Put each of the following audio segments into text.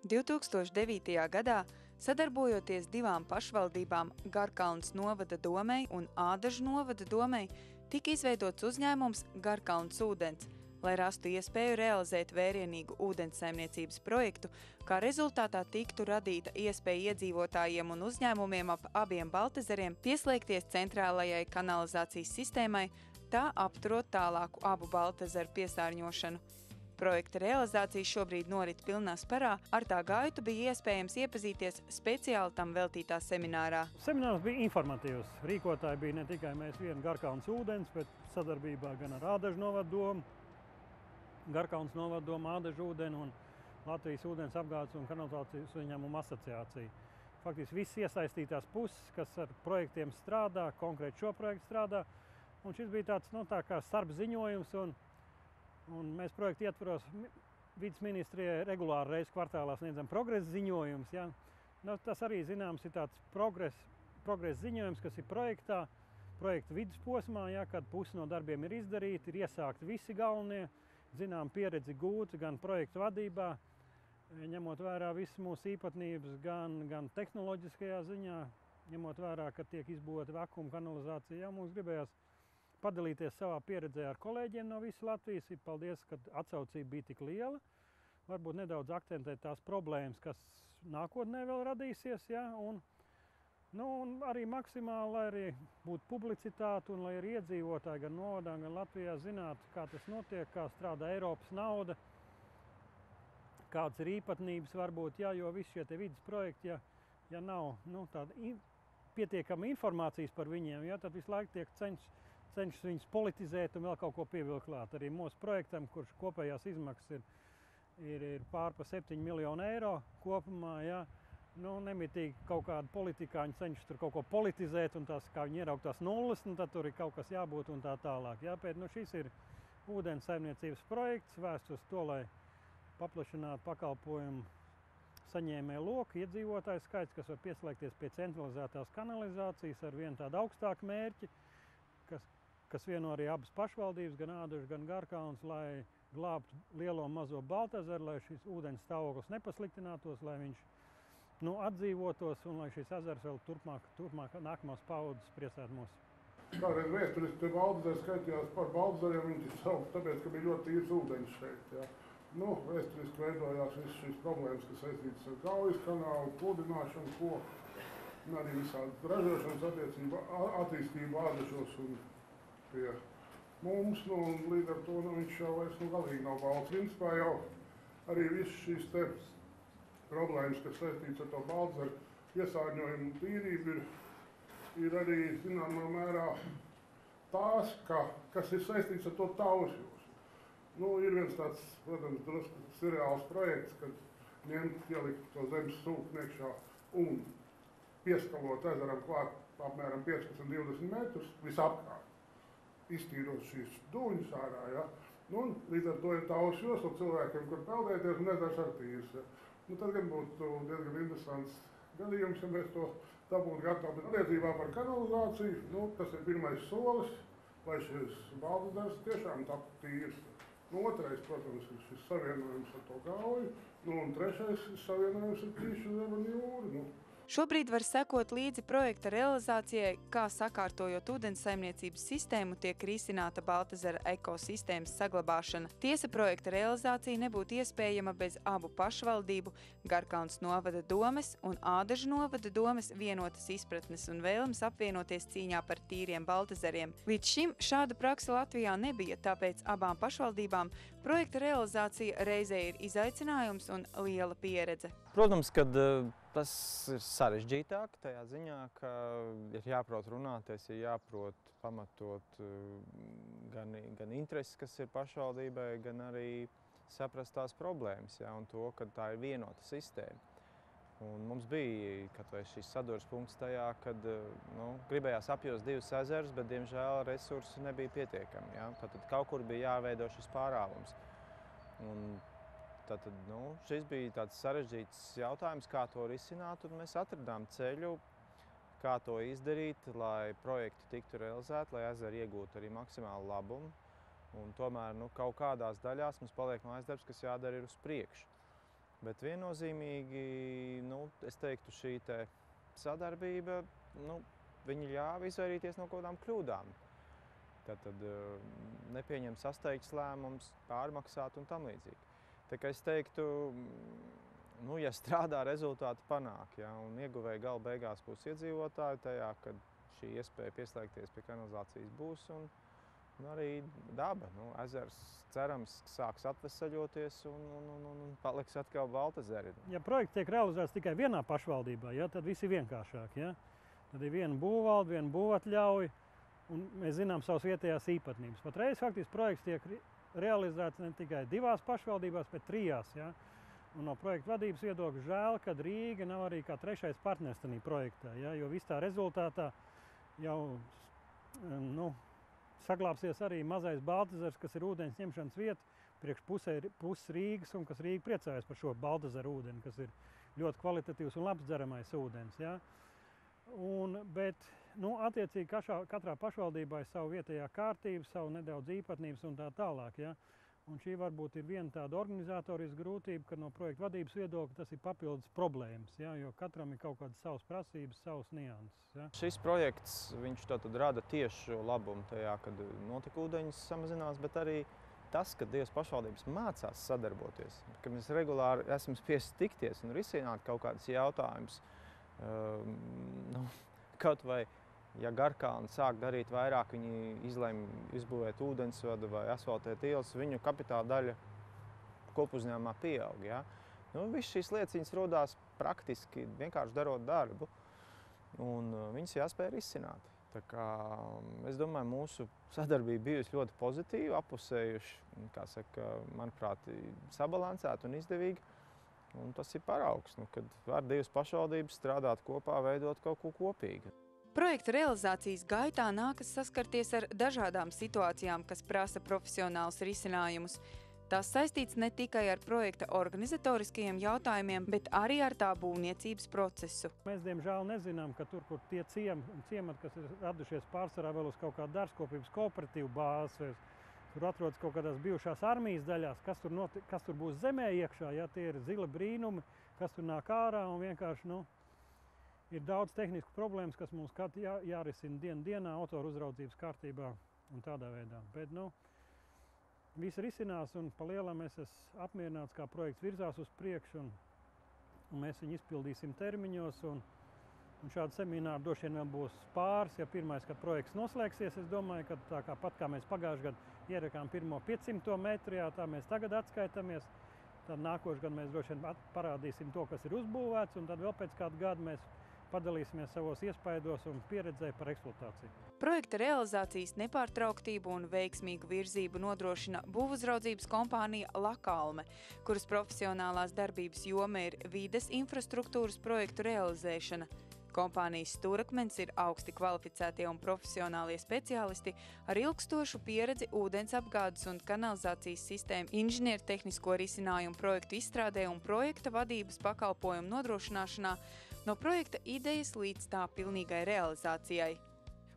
2009. gadā, sadarbojoties divām pašvaldībām Garkalnes novada domei un Ādažu novada domei, tika izveidots uzņēmums Garkalnes ūdens, lai rastu iespēju realizēt vērienīgu ūdenssaimniecības projektu, kā rezultātā tiktu radīta iespēja iedzīvotājiem un uzņēmumiem ap abiem Baltezeriem pieslēgties centrālajai kanalizācijas sistēmai, tā apturot tālāku abu Baltezeru piesārņošanu. Projekta realizācija šobrīd norit pilnā sparā, ar tā gaitu bija iespējams iepazīties speciāli tam veltītā seminārā. Seminārs bija informatīvs. Rīkotāji bija ne tikai mēs vieni Garkalnes ūdens, bet sadarbībā gan ar Ādažu novada domu, Garkalnes novada domu, Ādažu ūdeni un Latvijas ūdens apgādes un kanalizācijas uzņēmumu asociāciju. Faktiski viss iesaistītās puses, kas ar projektiem strādā, konkrēti šo projektu strādā. Un šis bija tāds, tā kā starpziņojums, un mēs projektu ietvaros vides ministrijai regulāri reizi kvartālā sniedzam progresa ziņojums. Ja? Tas arī, zināms, ir tāds progresa ziņojums, kas ir projekta vidusposmā, ja, kad pusi no darbiem ir izdarīti, ir iesākti visi galvenie, zinām pieredzi gūti gan projektu vadībā, ņemot vērā visas mūsu īpatnības, gan tehnoloģiskajā ziņā, ņemot vērā, ka tiek izbūvēta vakuma kanalizācija. Ja, mums gribējās padalīties savā pieredzē ar kolēģiem no visas Latvijas. Paldies, ka atsaucība bija tik liela. Varbūt nedaudz akcentēt tās problēmas, kas nākotnē vēl radīsies. Ja? Un arī maksimāli, lai arī būtu publicitāte un lai arī iedzīvotāji gan novadā, gan Latvijā zinātu, kā tas notiek, kā strādā Eiropas nauda, kādas ir īpatnības varbūt, ja? Jo visi šie vidas projekti, ja nav tāda pietiekama informācijas par viņiem, ja? Tad visu laiku tiek cenšas viņus politizēt un vēl kaut ko pievilkt klāt. Arī mūsu projektam, kurš kopējās izmaksas ir pār pa 7 miljonu eiro kopumā, ja, nemitīgi kaut kādi politikāņi cenšas tur kaut ko politizēt un tās, kā viņi ieraug tās nulles, tad tur ir kaut kas jābūt un tā tālāk. Ja, bet, šis ir ūdens saimniecības projekts, vērsts uz to, lai paplašinātu pakalpojumu saņēmēju loku, iedzīvotāju skaits, kas var pieslēgties pie centralizētās kanalizācijas ar vienu tādu augstāku mērķi, kas vieno arī abas pašvaldības, gan Ādažu, gan Garkalnes, lai glābtu lielo un mazo Baltezeru, lai šis ūdens stāvoklis nepasliktinātos, lai viņš atdzīvotos un lai šis ezers vēl turpmāk nākamās paudzes priecētu mūs. Kādreiz vēsturiski te Baltezeri skaitījās par Baltezeriem, viņi tika saukt tāpēc, ka bija ļoti tīrs ūdens šeit. Ja. Vēsturiski veidojās visas šīs problēmas, kas saistītas ar Gaujas kanālu, pludināšanu, koku un arī visādi ražošanas attīstību Ādažos un pie mums, un līdz ar to viņš jau vairs galīgi nav balts. Principā jau arī visas šīs te problēmas, kas saistīts ar to Baltezeru piesārņojumu tīrību, ir arī zināmā mērā tās, kas ir saistīts ar to Tausjūru. Ir viens tāds, protams, drusku seriāls projekts, kad ielikt to zemes sūkni iekšā un pieskalot ezeram klāt apmēram 15-20 metrus visapkārt. Iztīrot šīs dūņas ārā, ja? Līdz ar to ir Tausjos, un cilvēkiem, kur peldēties, un ezers ar tīrs. Ja? Tad gan būtu diezgan interesants gadījums, ja mēs to dabūtu gatavu. Attiecībā par kanalizāciju, tas ir pirmais solis, lai šis Baltezers tiešām taptu tīrs. Otrais, protams, ir šis savienojums ar to Gauju, un trešais ir savienojums ar Tīšu zemi un jūru. Šobrīd var sekot līdzi projekta realizācijai, kā sakārtojot ūdenssaimniecības sistēmu tiek risināta Baltezera ekosistēmas saglabāšana. Tiesa, projekta realizācija nebūtu iespējama bez abu pašvaldību, Garkalnes novada domes un Ādažu novada domes vienotas izpratnes un vēlmes apvienoties cīņā par tīriem Baltezeriem. Līdz šim šāda praksa Latvijā nebija, tāpēc abām pašvaldībām projekta realizācija reizē ir izaicinājums un liela pieredze. Protams, kad tas ir sarežģītāk tajā ziņā, ka ir jāprot runāties, ir jāprot pamatot gan intereses, kas ir pašvaldībai, gan arī saprast tās problēmas, ja, un to, ka tā ir vienota sistēma. Un mums bija šis sadursmes punkts tajā, kad gribējās apjost divus ezerus, bet, diemžēl, resursi nebija pietiekami. Ja. Tātad kaut kur bija jāveido šis pārāvums. Un tātad, šis bija tāds sarežģīts jautājums, kā to risināt, un mēs atradām ceļu, kā to izdarīt, lai projekti tiktu realizēti, lai ezeri iegūtu arī maksimālu labumu. Un tomēr kaut kādās daļās mums paliek mājas darbs, kas jādara ir uz priekšu. Bet viennozīmīgi, es teiktu, šī te sadarbība, viņi ļāva izvairīties no kaut kādām kļūdām. Tad nepieņem sasteigts lēmums, pārmaksāt un tam līdzīgi. Tā kā es teiktu, ja strādā, rezultāti panāk, ja, un ieguvēji gala beigās būs iedzīvotāji tajā, kad šī iespēja pieslēgties pie kanalizācijas būs, un arī daba. Ezers cerams sāks atvesaļoties un paliks atkal Baltezeri. Ja projekts tiek realizēts tikai vienā pašvaldībā, ja, tad viss ir vienkāršāk. Ja. Tad ir viena būvvalde, viena būvatļauja, un mēs zinām savas vietējās īpatnības. Patreiz faktiski projekts tiek realizēts ne tikai 2 pašvaldībās, bet 3. Ja. Un no projekta vadības viedokļa žēl, ka Rīga nav arī kā 3. partners tajā projektā, ja, jo viss tā rezultātā jau saglābsies arī mazais Baltezers, kas ir ūdens ņemšanas vieta priekš puses Rīgas, un kas Rīga priecājas par šo Baltezeru ūdeni, kas ir ļoti kvalitatīvs un labs dzeramais ūdens. Ja. Bet attiecīgi katrā pašvaldībā ir savu vietējā kārtība, savu nedaudz īpatnības un tā tālāk. Ja. Un šī varbūt ir viena tāda organizatoriska grūtība, ka no projekta vadības viedokļa tas ir papildus problēmas, ja, jo katram ir kaut kādas savas prasības, savas nianses. Ja. Šis projekts, viņš tātad rada tieši šo labumu tajā, kad notekūdeņus samazinās, bet arī tas, ka Dievs pašvaldības mācās sadarboties, ka mēs regulāri esam spiesti tikties un risināt kaut kādus jautājumus, kaut vai ja Garkalni sāk darīt vairāk, viņi izlemj izbūvēt ūdensvadu vai asfaltēt ielas, viņu kapitāla daļa kopuzņēmumā pieaug. Ja? Viss šīs lieciņas rodās praktiski vienkārši darot darbu, un viņas jāspēj risināt. Tā kā, es domāju, mūsu sadarbība bijusi ļoti pozitīva, appusējuši, manuprāt, sabalansēta un izdevīga. Un tas ir paraugs, kad var 2 pašvaldības strādāt kopā, veidot kaut ko kopīgu. Projekta realizācijas gaitā nākas saskarties ar dažādām situācijām, kas prasa profesionālus risinājumus. Tas saistīts ne tikai ar projekta organizatoriskajiem jautājumiem, bet arī ar tā būvniecības procesu. Mēs, diemžēl, nezinām, ka tur, kur tie ciemati, kas ir radušies pārsvarā vēl uz kaut kādu dārzkopības kooperatīvu bāzes, tur atrodas kaut kādās bijušās armijas daļās, kas tur būs zemē iekšā, ja tie ir zila brīnumi, kas tur nāk ārā un vienkārši, ir daudz tehnisku problēmas, kas mums jārisina dienā, autoru uzraudzības kārtībā un tādā veidā. Bet, viss risinās un pa lielam es esmu apmierināts, kā projekts virzās uz priekšu un mēs viņu izpildīsim termiņos. Un šādu semināru droši vien vēl būs pāris, ja pirmais, kad projekts noslēgsies, es domāju, ka tā kā mēs pagājušajā gadā ierakām pirmo 500 metru, tā mēs tagad atskaitamies. Tad nākošais gads mēs droši vien parādīsim to, kas ir uzbūvēts, un tad vēl pēc kādu gadu mēs padalīsimies savos iespaidos un pieredzē par eksploatāciju. Projekta realizācijas nepārtrauktību un veiksmīgu virzību nodrošina būvuzraudzības kompānija Lakalme, kuras profesionālās darbības joma ir vides infrastruktūras projektu realizēšana. Kompānijas stūrakmens ir augsti kvalificētie un profesionālie speciālisti ar ilgstošu pieredzi ūdensapgādes un kanalizācijas sistēmu inženiertehnisko risinājumu projektu izstrādē un projekta vadības pakalpojumu nodrošināšanā no projekta idejas līdz tā pilnīgai realizācijai.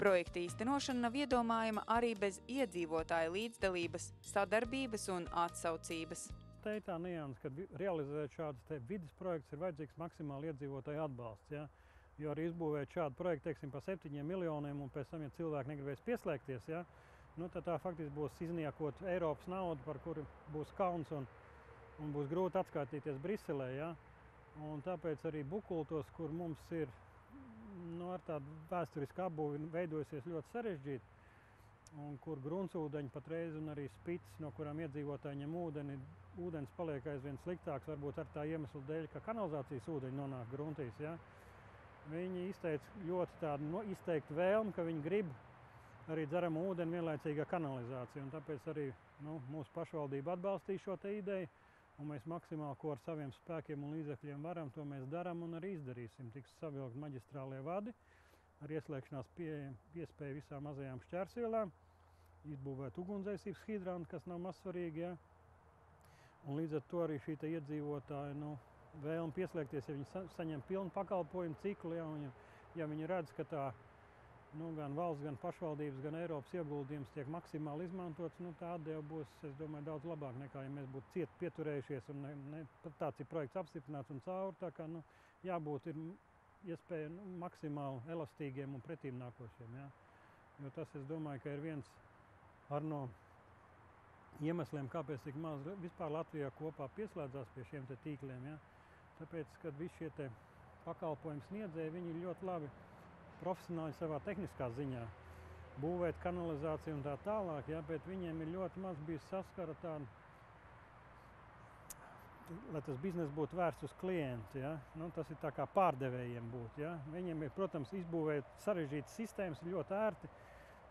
Projekta īstenošana nav iedomājama arī bez iedzīvotāju līdzdalības, sadarbības un atsaucības. Te ir tā nianse, kad realizēt šādus vides projektus ir vajadzīgs maksimāli iedzīvotāju atbalsts. Ja? Jo arī izbūvēt šādu projektu, teiksim, par 7 miljoniem, un pēc tam, ja cilvēki negribēs pieslēgties, ja, tad tā faktiski būs izniekot Eiropas naudu, par kuru būs kauns un būs grūti atskaitīties Briselē. Ja. Un tāpēc arī Bukultos, kur mums ir ar tādu vēsturisku apbūvi veidojusies ļoti sarežģīti, un kur gruntsūdeņi patreiz un arī spits, no kurām iedzīvotāji ņem ūdeni, ūdens paliek aizvien sliktāks, varbūt ar tā iemeslu dēļ, ka kanalizācijas ūdeņi nonāk gruntīs. Ja. Viņi izteica ļoti tādu izteiktu vēlmi, ka viņi grib arī dzeramu ūdeni vienlaicīgā kanalizācija. Un tāpēc arī mūsu pašvaldība atbalstīja šo te ideju, un mēs maksimāli, ko ar saviem spēkiem un līdzekļiem varam, to mēs darām un arī izdarīsim. Tiks savilkt maģistrālie vadi ar ieslēgšanās iespēju visām mazajām šķērsielām, izbūvēt ugunsdzēsības hidrantu, kas nav mazsvarīgi. Ja? Un līdz ar to arī šī te iedzīvotāja vēlme pieslēgties, ja viņi saņem pilnu pakalpojumu ciklu, ja viņi redz, ka tā gan valsts, gan pašvaldības, gan Eiropas ieguldījums tiek maksimāli izmantots, tā atdeva būs, es domāju, daudz labāk nekā, ja mēs būtu cieti pieturējušies un tāds ir projekts apstiprināts un cauri, tā kā, jābūt ir iespēja maksimāli elastīgiem un pretīm nākošiem, jā. Jo tas, es domāju, ka ir viens no iemesliem, kāpēc tik maz vispār Latvijā kopā pieslēdzās pie šiem te tīkliem, jā. Tāpēc, kad visi šie te pakalpojumi sniedzēji, viņi ir ļoti labi profesionāli savā tehniskā ziņā būvēt kanalizāciju un tā tālāk, jā, bet viņiem ir ļoti maz bijis saskara tāda, lai tas biznes būtu vērsts uz klientu, ja? Tas ir tā kā pārdevējiem būt, ja? Viņiem ir, protams, izbūvēt sarežģītas sistēmas, ļoti ērti,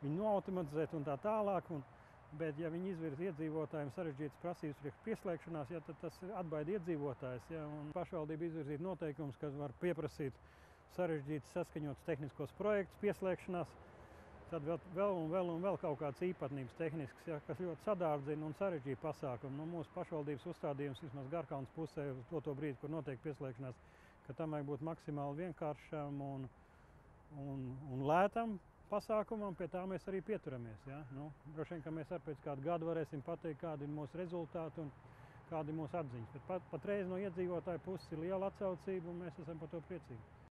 viņi noautomatizēt un tā tālāk, bet ja viņi izvirz iedzīvotājiem sarežģītas prasības priekš pieslēgšanās, ja, tad tas atbaida iedzīvotājs, ja? Un pašvaldība izvirzīt noteikumus, kas var pieprasīt sarežģītas saskaņotas tehniskos projektus pieslēgšanās, tad vēl kaut kādas īpatnības tehniskas, ja, kas ļoti sadārdzina un sarežģīja pasākumu. Mūsu pašvaldības uzstādījums vismaz Garkalnes pusē uz to brīdi, kur notiek pieslēgšanās, ka tam vajag būt maksimāli vienkāršam un lētam pasākumam, pie tā mēs arī pieturamies. Ja. Droši vien, ka mēs arī pēc kādu gadu varēsim pateikt, kādi ir mūsu rezultāti un kādi ir mūsu atziņas. Bet patreiz no iedzīvotāju puses ir liela atsaucība un mēs esam par to priecīgi.